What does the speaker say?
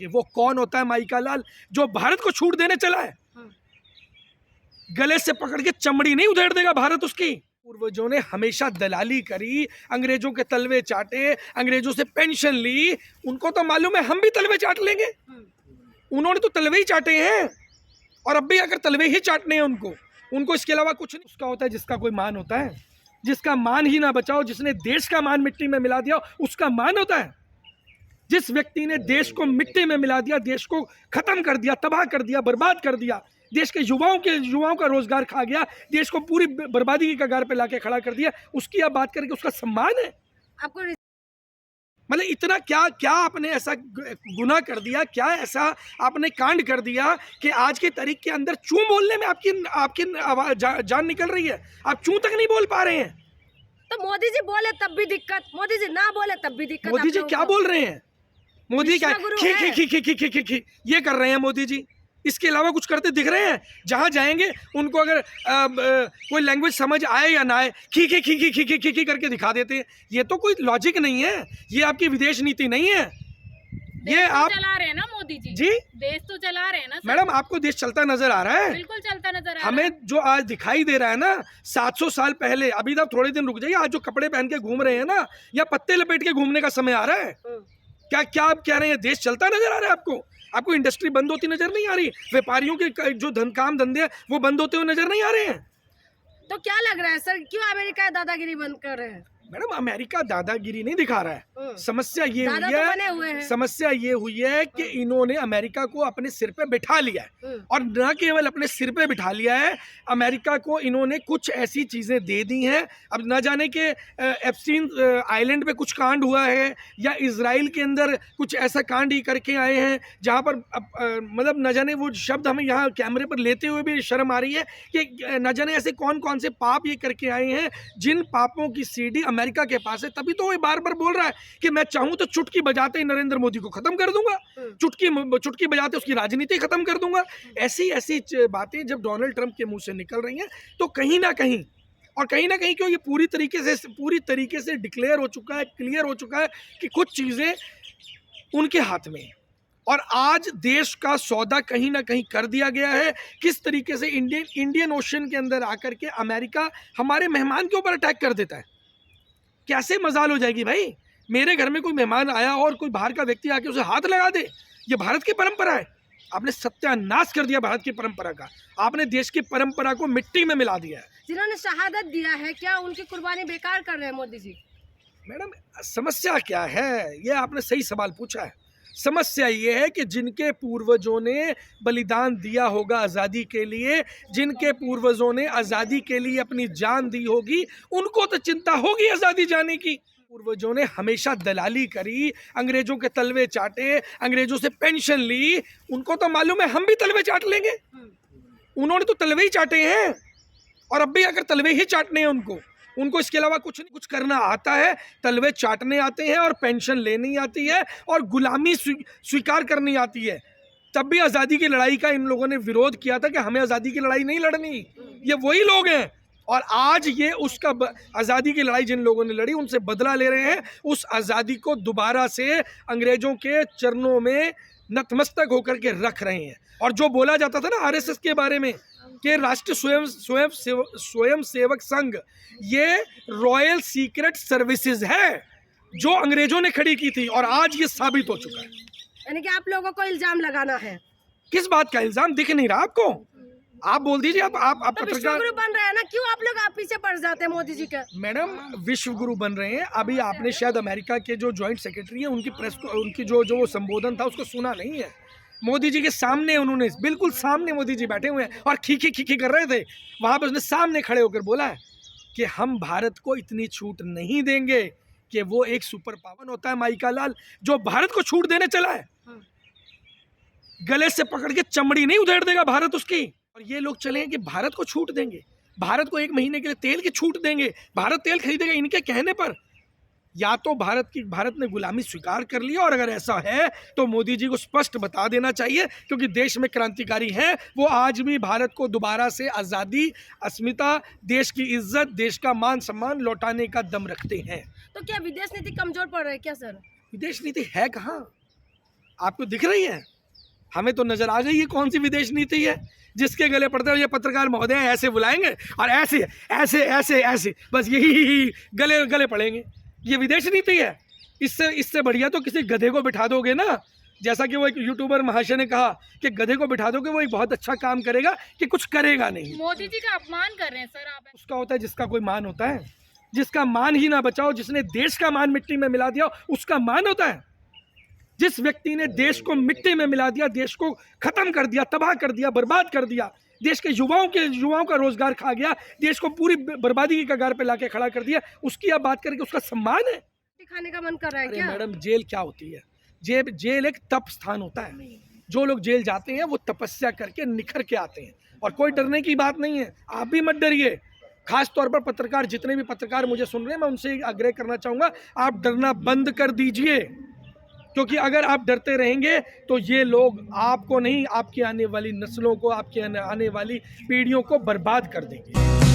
वो कौन होता है माइका लाल जो भारत को छूट देने चला है? गले से पकड़ के चमड़ी नहीं उधेड़ देगा भारत उसकी। पूर्वजों ने हमेशा दलाली करी, अंग्रेजों के तलवे चाटे, अंग्रेजों से पेंशन ली। उनको तो मालूम है हम भी तलवे चाट लेंगे। उन्होंने तो तलवे ही चाटे हैं और अब भी अगर तलवे ही चाटने हैं उनको इसके अलावा कुछ नहीं। उसका होता है जिसका कोई मान होता है, जिसका मान ही ना बचाओ, जिसने देश का मान मिट्टी में मिला दिया उसका मान होता है। जिस व्यक्ति ने देश को मिट्टी में मिला दिया, देश को खत्म कर दिया, तबाह कर दिया, बर्बाद कर दिया, देश के युवाओं का रोजगार खा गया, देश को पूरी बर्बादी की कगार पे लाके खड़ा कर दिया, उसकी आप बात करके उसका सम्मान है आपको? मतलब इतना क्या आपने ऐसा गुनाह कर दिया, क्या ऐसा आपने कांड कर दिया कि आज की तारीख के अंदर चूं बोलने में आपकी जान निकल रही है? आप चूं तक नहीं बोल पा रहे हैं। तो मोदी जी बोले तब भी दिक्कत, मोदी जी ना बोले तब भी दिक्कत। मोदी जी क्या बोल रहे हैं? मोदी क्या खी ये कर रहे हैं मोदी जी? इसके अलावा कुछ करते दिख रहे हैं? जहां जाएंगे उनको अगर कोई लैंग्वेज समझ आए या ना आए, खी करके दिखा देते हैं। ये तो कोई लॉजिक नहीं है, ये आपकी विदेश नीति नहीं है। ये आप चला रहे हैं ना मोदी जी। जी देश तो चला रहे हैं ना मैडम, आपको देश चलता नजर आ रहा है? बिल्कुल चलता नजर आ रहा है। हमें जो आज दिखाई दे रहा है ना, 700 साल पहले, अभी तक थोड़े दिन रुक जाइए, आज जो कपड़े पहन के घूम रहे हैं ना, या पत्ते लपेट के घूमने का समय आ रहा है? क्या आप कह रहे हैं देश चलता नजर आ रहा है आपको? आपको इंडस्ट्री बंद होती नजर नहीं आ रही? व्यापारियों के जो काम धंधे वो बंद होते हुए नजर नहीं आ रहे हैं? तो क्या लग रहा है सर, क्यों अमेरिका दादागिरी बंद कर रहे हैं? मैडम, अमेरिका दादागिरी नहीं दिखा रहा है। समस्या ये हुई है, समस्या ये हुई है कि इन्होंने अमेरिका को अपने सिर पे बिठा लिया है, और न केवल अपने सिर पे बिठा लिया है, अमेरिका को इन्होंने कुछ ऐसी चीजें दे दी हैं। अब न जाने के एप्स्टीन आइलैंड पे कुछ कांड हुआ है, या इजराइल के अंदर कुछ ऐसा कांड ही करके आए हैं जहाँ पर मतलब न जाने वो शब्द हमें यहाँ कैमरे पर लेते हुए भी शर्म आ रही है कि न जाने ऐसे कौन कौन से पाप ये करके आए हैं, जिन पापों की सीडी अमेरिका के पास है। तभी तो वो बार बार बोल रहा है कि मैं चाहूं तो चुटकी बजाते ही नरेंद्र मोदी को खत्म कर दूंगा, चुटकी बजाते उसकी राजनीति खत्म कर दूंगा। ऐसी ऐसी बातें जब डोनाल्ड ट्रंप के मुंह से निकल रही हैं, तो कहीं ना कहीं क्यों ये पूरी तरीके से डिक्लेयर हो चुका है, क्लियर हो चुका है कि कुछ चीजें उनके हाथ में है। और आज देश का सौदा कहीं ना कहीं कर दिया गया है। किस तरीके से इंडियन ओशन के अंदर आकर के अमेरिका हमारे मेहमान के ऊपर अटैक कर देता है। कैसे मजाल हो जाएगी भाई? मेरे घर में कोई मेहमान आया और कोई बाहर का व्यक्ति आके उसे हाथ लगा दे, ये भारत की परंपरा है। आपने सत्यानाश कर दिया भारत की परंपरा का, आपने देश की परंपरा को मिट्टी में मिला दिया है। जिन्होंने शहादत दिया है, क्या उनकी कुर्बानी बेकार कर रहे हैं मोदी जी? मैडम, समस्या क्या है? ये आपने सही सवाल पूछा है। समस्या ये है कि जिनके पूर्वजों ने बलिदान दिया होगा आज़ादी के लिए, जिनके पूर्वजों ने आज़ादी के लिए अपनी जान दी होगी, उनको तो चिंता होगी आज़ादी जाने की। पूर्वजों ने हमेशा दलाली करी, अंग्रेजों के तलवे चाटे, अंग्रेजों से पेंशन ली। उनको तो मालूम है हम भी तलवे चाट लेंगे। उन्होंने तो तलवे ही चाटे हैं और अब भी अगर तलवे ही चाटने हैं उनको इसके अलावा कुछ करना आता है। तलवे चाटने आते हैं और पेंशन लेनी आती है और गुलामी स्वीकार करनी आती है। तब भी आज़ादी की लड़ाई का इन लोगों ने विरोध किया था कि हमें आज़ादी की लड़ाई नहीं लड़नी। ये वही लोग हैं और आज ये उसका आज़ादी की लड़ाई जिन लोगों ने लड़ी उनसे बदला ले रहे हैं। उस आज़ादी को दोबारा से अंग्रेजों के चरणों में नतमस्तक होकर के रख रहे हैं। और जो बोला जाता था ना आरएसएस के बारे में कि राष्ट्रीय स्वयं सेवक संघ, ये रॉयल सीक्रेट सर्विसेज है जो अंग्रेजों ने खड़ी की थी, और आज ये साबित हो चुका है। यानी कि आप लोगों को इल्जाम लगाना है। किस बात का इल्जाम? दिख नहीं रहा आपको? आप बोल दीजिए। आप तो विश्वगुरु बन रहे हैं ना, क्यों आप लोग पीछे पड़ जाते हैं मोदी जी के? मैडम, विश्व गुरु बन रहे हैं। अभी आपने शायद अमेरिका के जो ज्वाइंट सेक्रेटरी है उनकी प्रेस को, उनकी जो वो संबोधन था उसको सुना नहीं है। मोदी जी के सामने उन्होंने, बिल्कुल सामने मोदी जी बैठे हुए हैं और खी कर रहे थे। वहां पर उसने सामने खड़े होकर बोला है कि हम भारत को इतनी छूट नहीं देंगे कि वो एक सुपर पावर होता है माइका लाल जो भारत को छूट देने चला है। गले से पकड़ के चमड़ी नहीं उधेड़ देगा भारत उसकी। और ये लोग चले कि भारत को छूट देंगे, भारत को 1 महीने के लिए तेल की छूट देंगे, भारत तेल खरीदेगा इनके कहने पर। या तो भारत ने गुलामी स्वीकार कर लिया, और अगर ऐसा है तो मोदी जी को स्पष्ट बता देना चाहिए, क्योंकि देश में क्रांतिकारी हैं, वो आज भी भारत को दोबारा से आज़ादी, अस्मिता, देश की इज्जत, देश का मान सम्मान लौटाने का दम रखते हैं। तो क्या विदेश नीति कमजोर पड़ रही है क्या सर? विदेश नीति है कहाँ? आपको दिख रही है? हमें तो नजर आ गई ये कौन सी विदेश नीति है जिसके गले पड़ते हैं ये पत्रकार महोदय ऐसे बुलाएंगे और ऐसे ऐसे ऐसे ऐसे बस यही गले गले पड़ेंगे। ये विदेश नीति है। इससे बढ़िया तो किसी गधे को बिठा दोगे ना, जैसा कि वो एक यूट्यूबर महाशय ने कहा कि गधे को बिठा दोगे वो एक बहुत अच्छा काम करेगा कि कुछ करेगा नहीं। मोदी जी का अपमान कर रहे हैं सर आप। उसका होता है जिसका कोई मान होता है, जिसका मान ही ना बचाओ, जिसने देश का मान मिट्टी में मिला दिया उसका मान होता है। जिस व्यक्ति ने देश को मिट्टी में मिला दिया, देश को खत्म कर दिया, तबाह कर दिया, बर्बाद कर दिया, देश के युवाओं का रोजगार खा गया, देश को पूरी बर्बादी की कगार पे लाके खड़ा कर दिया, उसकी आप बात करके उसका सम्मान है? खाने का मन कर रहा है क्या? मैडम जेल क्या होती है? जेल एक तप स्थान होता है। जो लोग जेल जाते हैं वो तपस्या करके निखर के आते हैं और कोई डरने की बात नहीं है। आप भी मत डरिए। खास तौर पर पत्रकार, जितने भी पत्रकार मुझे सुन रहे हैं, मैं उनसे आग्रह करना चाहूँगा, आप डरना बंद कर दीजिए, क्योंकि अगर आप डरते रहेंगे तो ये लोग आपको नहीं, आपकी आने वाली नस्लों को, आपकी आने वाली पीढ़ियों को बर्बाद कर देंगे।